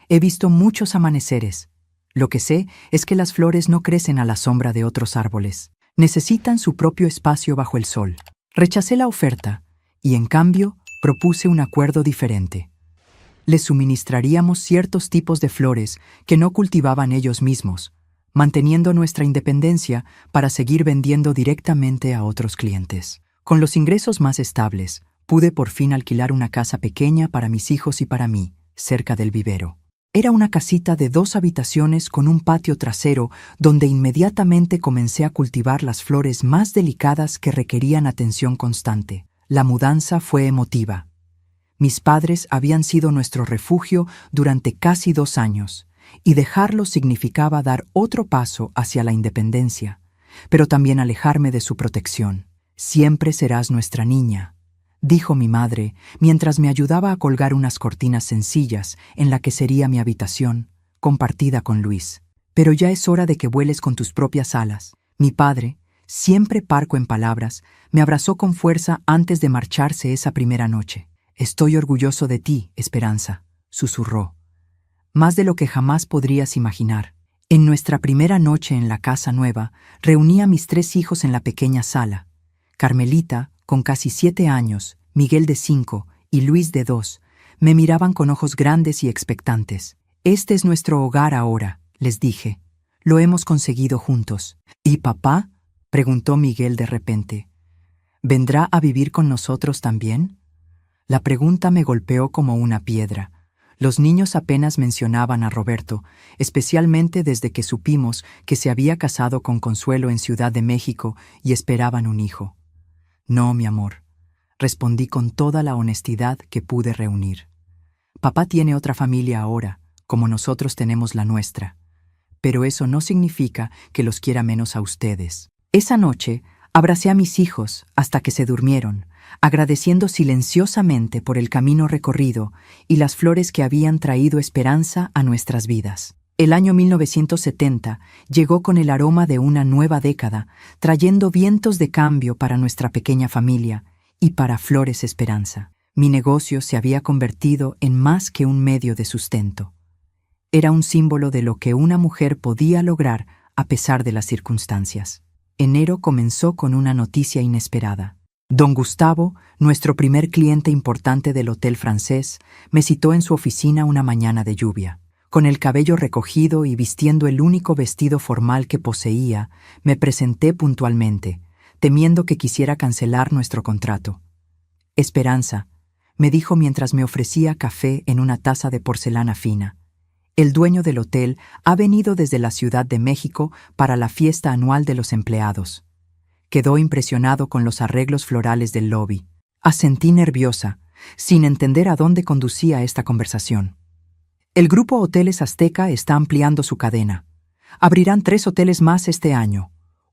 He visto muchos amaneceres. Lo que sé es que las flores no crecen a la sombra de otros árboles. Necesitan su propio espacio bajo el sol. Rechacé la oferta y, en cambio, propuse un acuerdo diferente. Les suministraríamos ciertos tipos de flores que no cultivaban ellos mismos, manteniendo nuestra independencia para seguir vendiendo directamente a otros clientes. Con los ingresos más estables, pude por fin alquilar una casa pequeña para mis hijos y para mí, cerca del vivero. Era una casita de 2 habitaciones con un patio trasero donde inmediatamente comencé a cultivar las flores más delicadas que requerían atención constante. La mudanza fue emotiva. Mis padres habían sido nuestro refugio durante casi 2 años, y dejarlos significaba dar otro paso hacia la independencia, pero también alejarme de su protección. «Siempre serás nuestra niña», dijo mi madre, mientras me ayudaba a colgar unas cortinas sencillas en la que sería mi habitación, compartida con Luis. «Pero ya es hora de que vueles con tus propias alas». Mi padre, siempre parco en palabras, me abrazó con fuerza antes de marcharse esa primera noche. «Estoy orgulloso de ti, Esperanza», susurró. «Más de lo que jamás podrías imaginar». En nuestra primera noche en la casa nueva, reuní a mis 3 hijos en la pequeña sala. Carmelita, con casi 7 años, Miguel de 5 y Luis de 2, me miraban con ojos grandes y expectantes. «Este es nuestro hogar ahora», les dije. «Lo hemos conseguido juntos». «¿Y papá?», preguntó Miguel de repente. «¿Vendrá a vivir con nosotros también?». La pregunta me golpeó como una piedra. Los niños apenas mencionaban a Roberto, especialmente desde que supimos que se había casado con Consuelo en Ciudad de México y esperaban un hijo. «No, mi amor», respondí con toda la honestidad que pude reunir. «Papá tiene otra familia ahora, como nosotros tenemos la nuestra. Pero eso no significa que los quiera menos a ustedes». Esa noche, abracé a mis hijos hasta que se durmieron, agradeciendo silenciosamente por el camino recorrido y las flores que habían traído esperanza a nuestras vidas. El año 1970 llegó con el aroma de una nueva década, trayendo vientos de cambio para nuestra pequeña familia y para Flores Esperanza. Mi negocio se había convertido en más que un medio de sustento. Era un símbolo de lo que una mujer podía lograr a pesar de las circunstancias. Enero comenzó con una noticia inesperada. Don Gustavo, nuestro primer cliente importante del Hotel Francés, me citó en su oficina una mañana de lluvia. Con el cabello recogido y vistiendo el único vestido formal que poseía, me presenté puntualmente, temiendo que quisiera cancelar nuestro contrato. «Esperanza», me dijo mientras me ofrecía café en una taza de porcelana fina. «El dueño del hotel ha venido desde la Ciudad de México para la fiesta anual de los empleados». Quedó impresionado con los arreglos florales del lobby. Asentí nerviosa, sin entender a dónde conducía esta conversación. «El Grupo Hoteles Azteca está ampliando su cadena. Abrirán 3 hoteles más este año.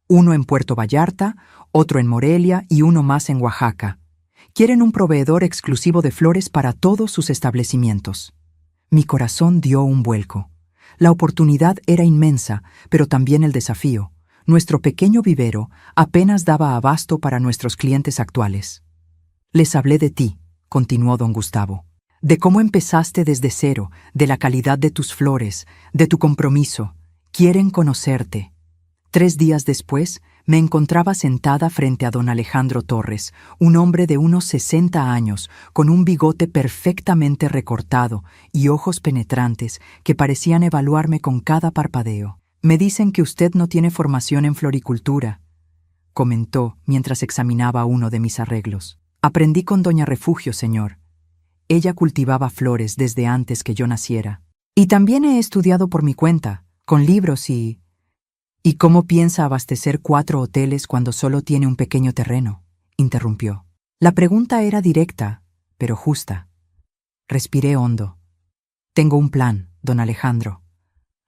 Uno en Puerto Vallarta, otro en Morelia y uno más en Oaxaca. Quieren un proveedor exclusivo de flores para todos sus establecimientos». Mi corazón dio un vuelco. La oportunidad era inmensa, pero también el desafío. Nuestro pequeño vivero apenas daba abasto para nuestros clientes actuales. «Les hablé de ti», continuó don Gustavo, «de cómo empezaste desde cero, de la calidad de tus flores, de tu compromiso. Quieren conocerte». 3 días después, me encontraba sentada frente a don Alejandro Torres, un hombre de unos 60 años, con un bigote perfectamente recortado y ojos penetrantes que parecían evaluarme con cada parpadeo. «Me dicen que usted no tiene formación en floricultura», comentó mientras examinaba uno de mis arreglos. «Aprendí con doña Refugio, señor. Ella cultivaba flores desde antes que yo naciera. Y también he estudiado por mi cuenta, con libros y... ¿Y cómo piensa abastecer 4 hoteles cuando solo tiene un pequeño terreno?», interrumpió. La pregunta era directa, pero justa. Respiré hondo. «Tengo un plan, don Alejandro»,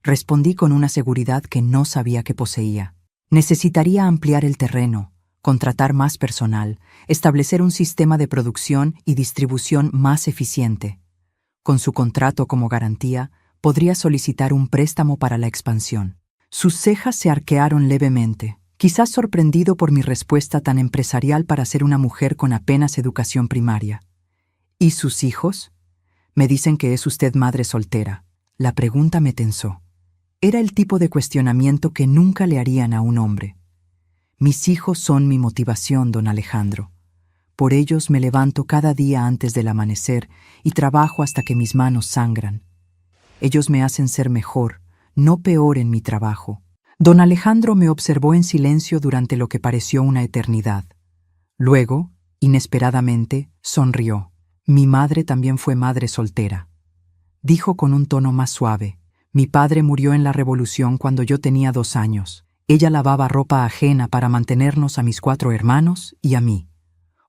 respondí con una seguridad que no sabía que poseía. Necesitaría ampliar el terreno, contratar más personal, establecer un sistema de producción y distribución más eficiente. Con su contrato como garantía, podría solicitar un préstamo para la expansión. Sus cejas se arquearon levemente, quizás sorprendido por mi respuesta tan empresarial para ser una mujer con apenas educación primaria. ¿Y sus hijos? Me dicen que es usted madre soltera. La pregunta me tensó. Era el tipo de cuestionamiento que nunca le harían a un hombre. Mis hijos son mi motivación, don Alejandro. Por ellos me levanto cada día antes del amanecer y trabajo hasta que mis manos sangran. Ellos me hacen ser mejor, no peor en mi trabajo. Don Alejandro me observó en silencio durante lo que pareció una eternidad. Luego, inesperadamente, sonrió. Mi madre también fue madre soltera. Dijo con un tono más suave. Mi padre murió en la Revolución cuando yo tenía 2 años. Ella lavaba ropa ajena para mantenernos a mis 4 hermanos y a mí.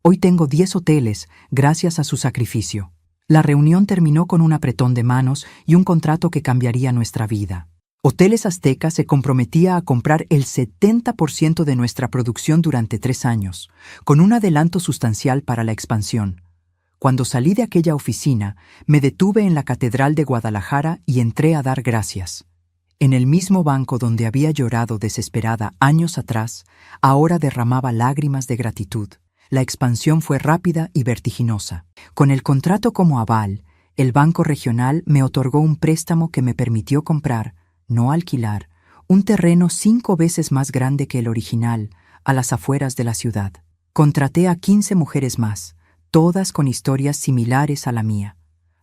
Hoy tengo 10 hoteles gracias a su sacrificio. La reunión terminó con un apretón de manos y un contrato que cambiaría nuestra vida. Hoteles Azteca se comprometía a comprar el 70% de nuestra producción durante 3 años, con un adelanto sustancial para la expansión. Cuando salí de aquella oficina, me detuve en la Catedral de Guadalajara y entré a dar gracias. En el mismo banco donde había llorado desesperada años atrás, ahora derramaba lágrimas de gratitud. La expansión fue rápida y vertiginosa. Con el contrato como aval, el Banco Regional me otorgó un préstamo que me permitió comprar, no alquilar, un terreno 5 veces más grande que el original, a las afueras de la ciudad. Contraté a 15 mujeres más, todas con historias similares a la mía.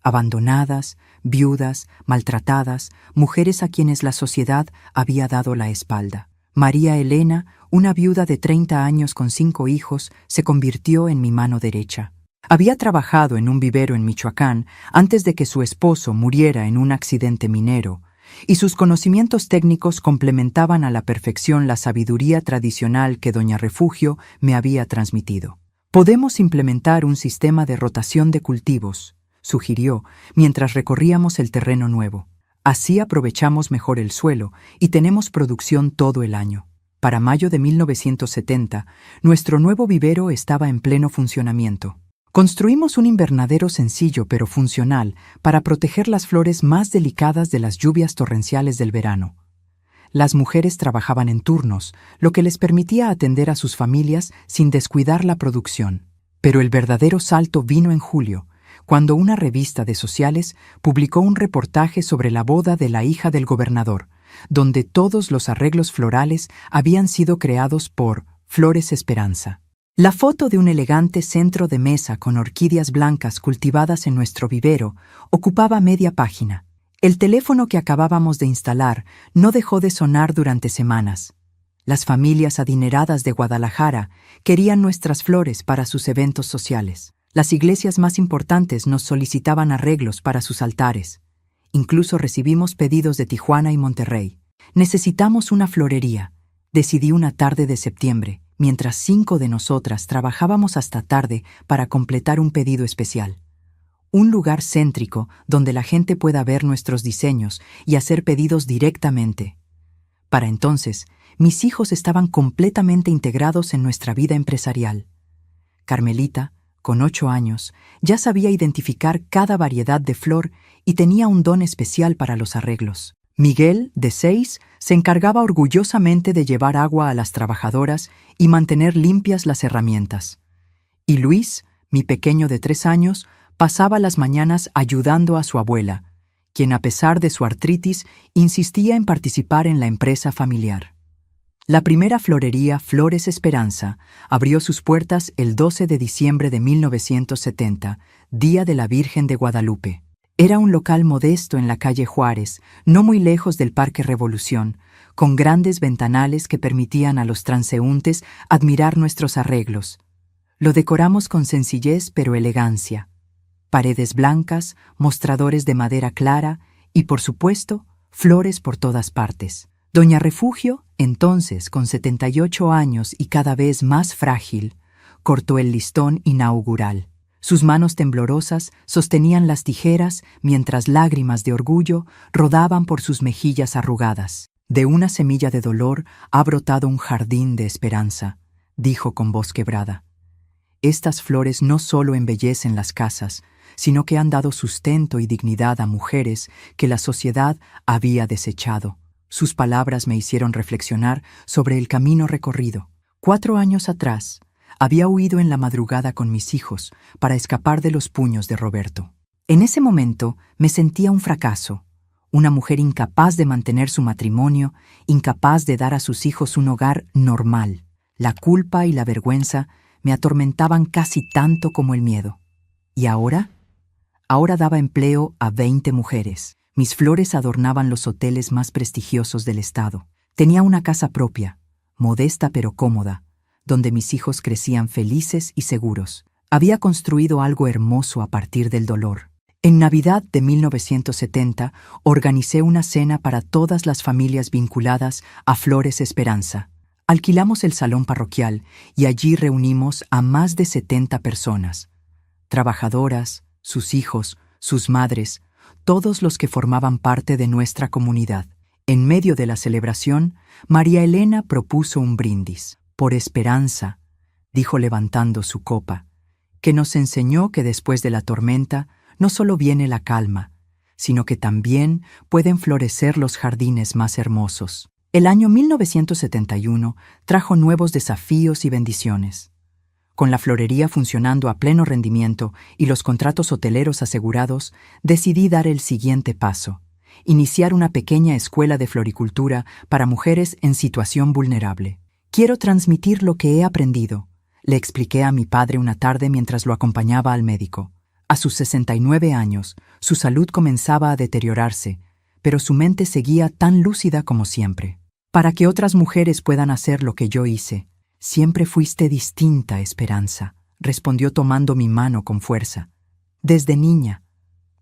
Abandonadas, viudas, maltratadas, mujeres a quienes la sociedad había dado la espalda. María Elena, una viuda de 30 años con 5 hijos, se convirtió en mi mano derecha. Había trabajado en un vivero en Michoacán antes de que su esposo muriera en un accidente minero, y sus conocimientos técnicos complementaban a la perfección la sabiduría tradicional que doña Refugio me había transmitido. Podemos implementar un sistema de rotación de cultivos, sugirió, mientras recorríamos el terreno nuevo. Así aprovechamos mejor el suelo y tenemos producción todo el año. Para mayo de 1970, nuestro nuevo vivero estaba en pleno funcionamiento. Construimos un invernadero sencillo pero funcional para proteger las flores más delicadas de las lluvias torrenciales del verano. Las mujeres trabajaban en turnos, lo que les permitía atender a sus familias sin descuidar la producción. Pero el verdadero salto vino en julio, cuando una revista de sociales publicó un reportaje sobre la boda de la hija del gobernador, donde todos los arreglos florales habían sido creados por Flores Esperanza. La foto de un elegante centro de mesa con orquídeas blancas cultivadas en nuestro vivero ocupaba media página. El teléfono que acabábamos de instalar no dejó de sonar durante semanas. Las familias adineradas de Guadalajara querían nuestras flores para sus eventos sociales. Las iglesias más importantes nos solicitaban arreglos para sus altares. Incluso recibimos pedidos de Tijuana y Monterrey. Necesitamos una florería, decidí una tarde de septiembre, mientras 5 de nosotras trabajábamos hasta tarde para completar un pedido especial. Un lugar céntrico donde la gente pueda ver nuestros diseños y hacer pedidos directamente. Para entonces, mis hijos estaban completamente integrados en nuestra vida empresarial. Carmelita, con 8 años, ya sabía identificar cada variedad de flor y tenía un don especial para los arreglos. Miguel, de 6, se encargaba orgullosamente de llevar agua a las trabajadoras y mantener limpias las herramientas. Y Luis, mi pequeño de 3 años, pasaba las mañanas ayudando a su abuela, quien a pesar de su artritis insistía en participar en la empresa familiar. La primera florería Flores Esperanza abrió sus puertas el 12 de diciembre de 1970, Día de la Virgen de Guadalupe. Era un local modesto en la calle Juárez, no muy lejos del Parque Revolución, con grandes ventanales que permitían a los transeúntes admirar nuestros arreglos. Lo decoramos con sencillez pero elegancia. Paredes blancas, mostradores de madera clara y, por supuesto, flores por todas partes. Doña Refugio, entonces con 78 años y cada vez más frágil, cortó el listón inaugural. Sus manos temblorosas sostenían las tijeras mientras lágrimas de orgullo rodaban por sus mejillas arrugadas. De una semilla de dolor ha brotado un jardín de esperanza, dijo con voz quebrada. Estas flores no solo embellecen las casas, sino que han dado sustento y dignidad a mujeres que la sociedad había desechado. Sus palabras me hicieron reflexionar sobre el camino recorrido. 4 años atrás, había huido en la madrugada con mis hijos para escapar de los puños de Roberto. En ese momento me sentía un fracaso, una mujer incapaz de mantener su matrimonio, incapaz de dar a sus hijos un hogar normal. La culpa y la vergüenza me atormentaban casi tanto como el miedo. ¿Y ahora? Ahora daba empleo a 20 mujeres. Mis flores adornaban los hoteles más prestigiosos del estado. Tenía una casa propia, modesta pero cómoda, donde mis hijos crecían felices y seguros. Había construido algo hermoso a partir del dolor. En Navidad de 1970 organicé una cena para todas las familias vinculadas a Flores Esperanza. Alquilamos el salón parroquial y allí reunimos a más de 70 personas. Trabajadoras, sus hijos, sus madres, todos los que formaban parte de nuestra comunidad. En medio de la celebración, María Elena propuso un brindis. Por esperanza, dijo levantando su copa, que nos enseñó que después de la tormenta no solo viene la calma, sino que también pueden florecer los jardines más hermosos. El año 1971 trajo nuevos desafíos y bendiciones. Con la florería funcionando a pleno rendimiento y los contratos hoteleros asegurados, decidí dar el siguiente paso: iniciar una pequeña escuela de floricultura para mujeres en situación vulnerable. Quiero transmitir lo que he aprendido, le expliqué a mi padre una tarde mientras lo acompañaba al médico. A sus 69 años, su salud comenzaba a deteriorarse, pero su mente seguía tan lúcida como siempre. Para que otras mujeres puedan hacer lo que yo hice, siempre fuiste distinta, Esperanza, respondió tomando mi mano con fuerza. Desde niña,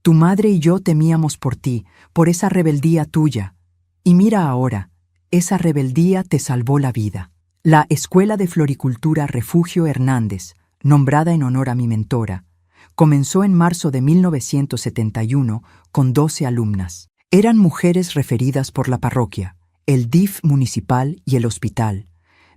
tu madre y yo temíamos por ti, por esa rebeldía tuya. Y mira ahora, esa rebeldía te salvó la vida. La Escuela de Floricultura Refugio Hernández, nombrada en honor a mi mentora, comenzó en marzo de 1971 con 12 alumnas. Eran mujeres referidas por la parroquia, el DIF municipal y el hospital,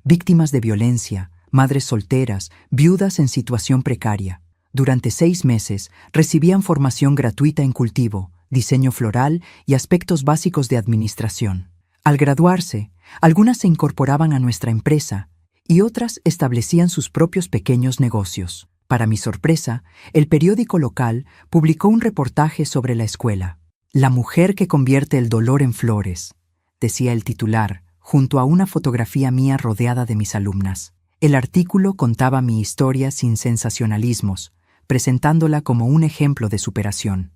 víctimas de violencia, madres solteras, viudas en situación precaria. Durante 6 meses recibían formación gratuita en cultivo, diseño floral y aspectos básicos de administración. Al graduarse, algunas se incorporaban a nuestra empresa y otras establecían sus propios pequeños negocios. Para mi sorpresa, el periódico local publicó un reportaje sobre la escuela. La mujer que convierte el dolor en flores, decía el titular, junto a una fotografía mía rodeada de mis alumnas. El artículo contaba mi historia sin sensacionalismos, presentándola como un ejemplo de superación.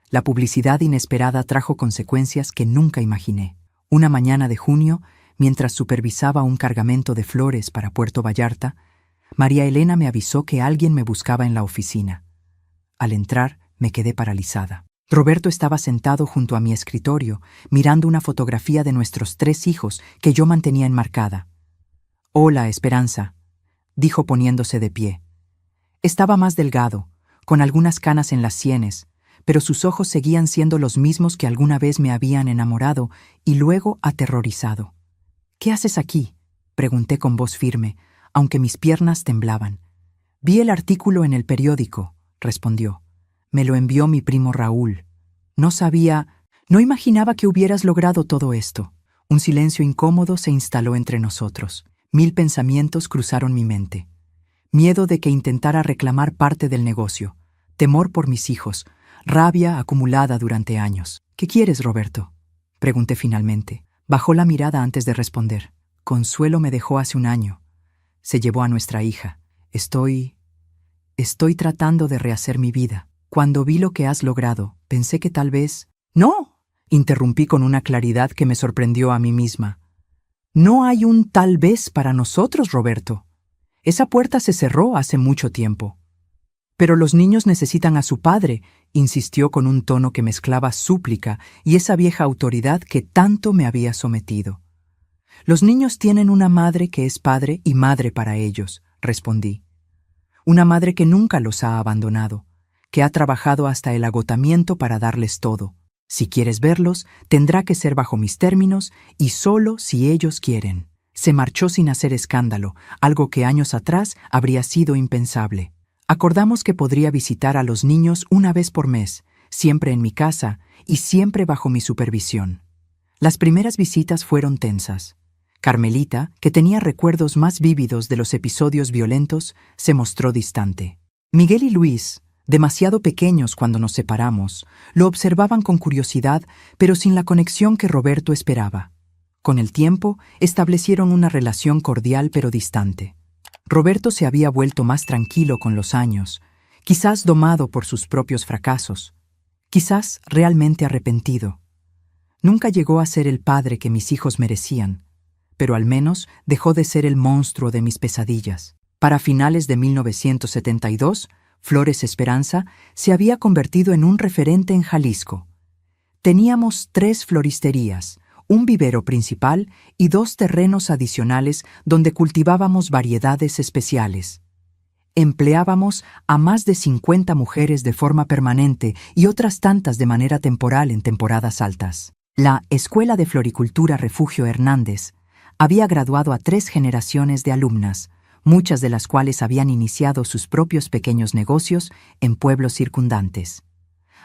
La publicidad inesperada trajo consecuencias que nunca imaginé. Una mañana de junio, mientras supervisaba un cargamento de flores para Puerto Vallarta, María Elena me avisó que alguien me buscaba en la oficina. Al entrar, me quedé paralizada. Roberto estaba sentado junto a mi escritorio, mirando una fotografía de nuestros 3 hijos que yo mantenía enmarcada. «Hola, Esperanza», dijo poniéndose de pie. Estaba más delgado, con algunas canas en las sienes, pero sus ojos seguían siendo los mismos que alguna vez me habían enamorado y luego aterrorizado. «¿Qué haces aquí?», pregunté con voz firme, aunque mis piernas temblaban. «Vi el artículo en el periódico», respondió. «Me lo envió mi primo Raúl. No imaginaba que hubieras logrado todo esto». Un silencio incómodo se instaló entre nosotros. 1000 pensamientos cruzaron mi mente. Miedo de que intentara reclamar parte del negocio, temor por mis hijos, rabia acumulada durante años. «¿Qué quieres, Roberto?», pregunté finalmente. Bajó la mirada antes de responder. «Consuelo me dejó hace un año. Se llevó a nuestra hija. Estoy tratando de rehacer mi vida. Cuando vi lo que has logrado, pensé que tal vez...» «¡No!», interrumpí con una claridad que me sorprendió a mí misma. «No hay un tal vez para nosotros, Roberto. Esa puerta se cerró hace mucho tiempo». «Pero los niños necesitan a su padre», insistió con un tono que mezclaba súplica y esa vieja autoridad que tanto me había sometido. «Los niños tienen una madre que es padre y madre para ellos», respondí. «Una madre que nunca los ha abandonado, que ha trabajado hasta el agotamiento para darles todo. Si quieres verlos, tendrá que ser bajo mis términos y solo si ellos quieren». Se marchó sin hacer escándalo, algo que años atrás habría sido impensable. Acordamos que podría visitar a los niños una vez por mes, siempre en mi casa y siempre bajo mi supervisión. Las primeras visitas fueron tensas. Carmelita, que tenía recuerdos más vívidos de los episodios violentos, se mostró distante. Miguel y Luis, demasiado pequeños cuando nos separamos, lo observaban con curiosidad, pero sin la conexión que Roberto esperaba. Con el tiempo, establecieron una relación cordial pero distante. Roberto se había vuelto más tranquilo con los años, quizás domado por sus propios fracasos, quizás realmente arrepentido. Nunca llegó a ser el padre que mis hijos merecían, pero al menos dejó de ser el monstruo de mis pesadillas. Para finales de 1972, Flores Esperanza se había convertido en un referente en Jalisco. Teníamos 3 floristerías, un vivero principal y 2 terrenos adicionales donde cultivábamos variedades especiales. Empleábamos a más de 50 mujeres de forma permanente y otras tantas de manera temporal en temporadas altas. La Escuela de Floricultura Refugio Hernández había graduado a 3 generaciones de alumnas, muchas de las cuales habían iniciado sus propios pequeños negocios en pueblos circundantes.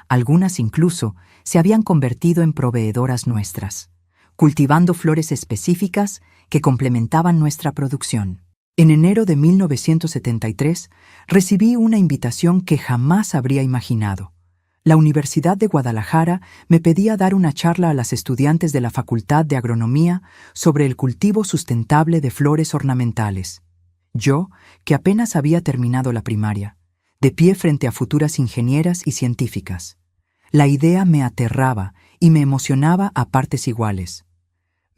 Algunas incluso se habían convertido en proveedoras nuestras, cultivando flores específicas que complementaban nuestra producción. En enero de 1973 recibí una invitación que jamás habría imaginado. La Universidad de Guadalajara me pedía dar una charla a las estudiantes de la Facultad de Agronomía sobre el cultivo sustentable de flores ornamentales. Yo, que apenas había terminado la primaria, de pie frente a futuras ingenieras y científicas. La idea me aterraba y me emocionaba a partes iguales.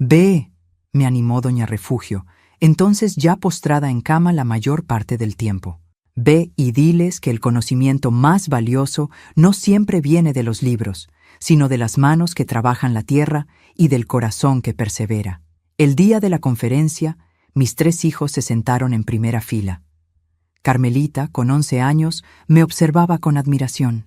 «Ve», me animó doña Refugio, entonces ya postrada en cama la mayor parte del tiempo. «Ve y diles que el conocimiento más valioso no siempre viene de los libros, sino de las manos que trabajan la tierra y del corazón que persevera». El día de la conferencia, mis 3 hijos se sentaron en primera fila. Carmelita, con 11 años, me observaba con admiración.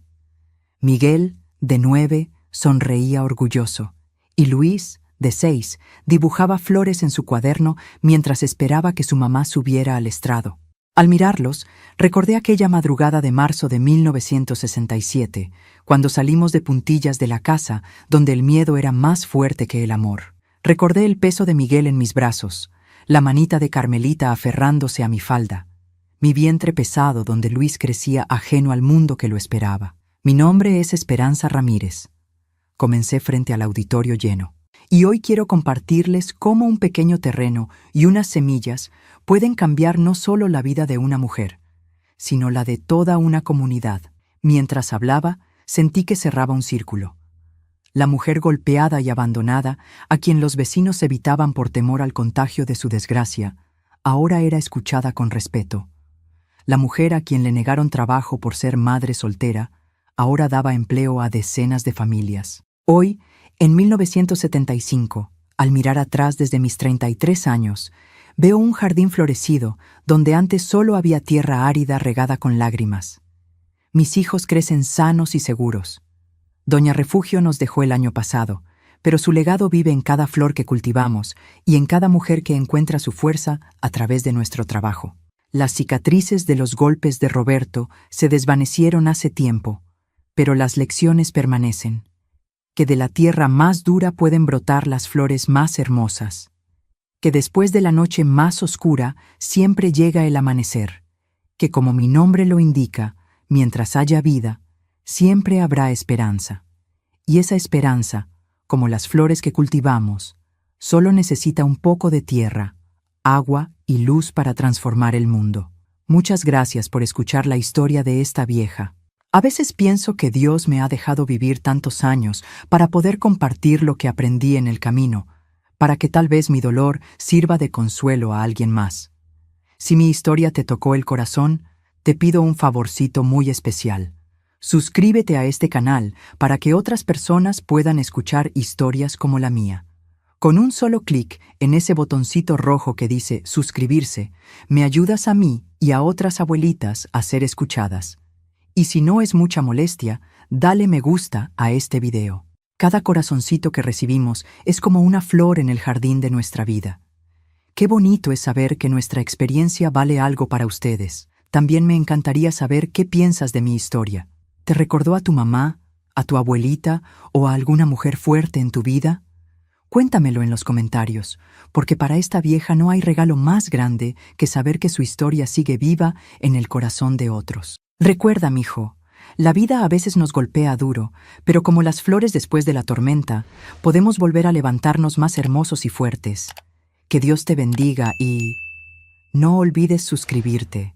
Miguel, de 9, sonreía orgulloso, y Luis, de 6, dibujaba flores en su cuaderno mientras esperaba que su mamá subiera al estrado. Al mirarlos, recordé aquella madrugada de marzo de 1967, cuando salimos de puntillas de la casa donde el miedo era más fuerte que el amor. Recordé el peso de Miguel en mis brazos, la manita de Carmelita aferrándose a mi falda, mi vientre pesado donde Luis crecía ajeno al mundo que lo esperaba. Mi nombre es Esperanza Ramírez. Comencé frente al auditorio lleno. Y hoy quiero compartirles cómo un pequeño terreno y unas semillas pueden cambiar no solo la vida de una mujer, sino la de toda una comunidad. Mientras hablaba, sentí que cerraba un círculo. La mujer golpeada y abandonada, a quien los vecinos evitaban por temor al contagio de su desgracia, ahora era escuchada con respeto. La mujer a quien le negaron trabajo por ser madre soltera, ahora daba empleo a decenas de familias. Hoy, en 1975, al mirar atrás desde mis 33 años, veo un jardín florecido donde antes solo había tierra árida regada con lágrimas. Mis hijos crecen sanos y seguros. Doña Refugio nos dejó el año pasado, pero su legado vive en cada flor que cultivamos y en cada mujer que encuentra su fuerza a través de nuestro trabajo. Las cicatrices de los golpes de Roberto se desvanecieron hace tiempo, pero las lecciones permanecen. Que de la tierra más dura pueden brotar las flores más hermosas. Que después de la noche más oscura siempre llega el amanecer. Que como mi nombre lo indica, mientras haya vida, siempre habrá esperanza. Y esa esperanza, como las flores que cultivamos, solo necesita un poco de tierra, agua y luz para transformar el mundo. Muchas gracias por escuchar la historia de esta vieja. A veces pienso que Dios me ha dejado vivir tantos años para poder compartir lo que aprendí en el camino, para que tal vez mi dolor sirva de consuelo a alguien más. Si mi historia te tocó el corazón, te pido un favorcito muy especial. Suscríbete a este canal para que otras personas puedan escuchar historias como la mía. Con un solo clic en ese botoncito rojo que dice suscribirse, me ayudas a mí y a otras abuelitas a ser escuchadas. Y si no es mucha molestia, dale me gusta a este video. Cada corazoncito que recibimos es como una flor en el jardín de nuestra vida. Qué bonito es saber que nuestra experiencia vale algo para ustedes. También me encantaría saber qué piensas de mi historia. ¿Te recordó a tu mamá, a tu abuelita o a alguna mujer fuerte en tu vida? Cuéntamelo en los comentarios, porque para esta vieja no hay regalo más grande que saber que su historia sigue viva en el corazón de otros. Recuerda, mijo, la vida a veces nos golpea duro, pero como las flores después de la tormenta, podemos volver a levantarnos más hermosos y fuertes. Que Dios te bendiga y no olvides suscribirte.